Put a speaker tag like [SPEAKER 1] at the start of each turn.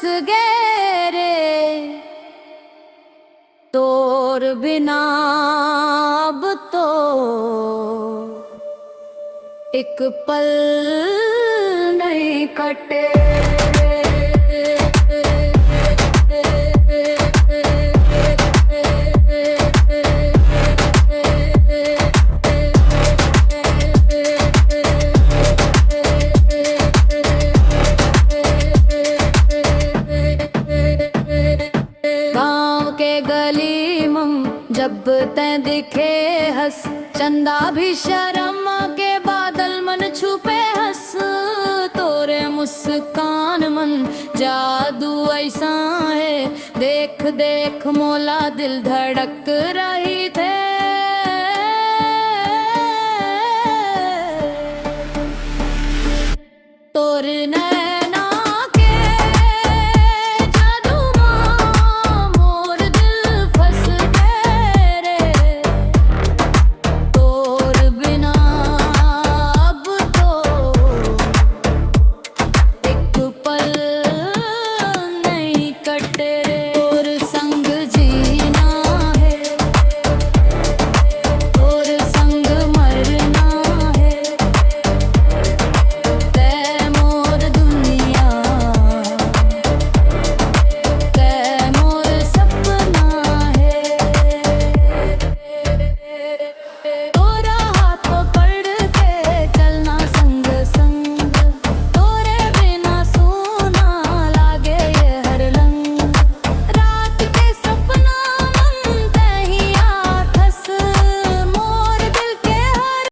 [SPEAKER 1] गए रे तोर बिना अब तो एक पल नहीं कटे। गाँव के गली में जब तैं दिखे हंस, चंदा भी शर्म के बादल मन छुपे हंस। तोरे मुस्कान मन जादू ऐसा है, देख देख मोला दिल धड़क रही थे।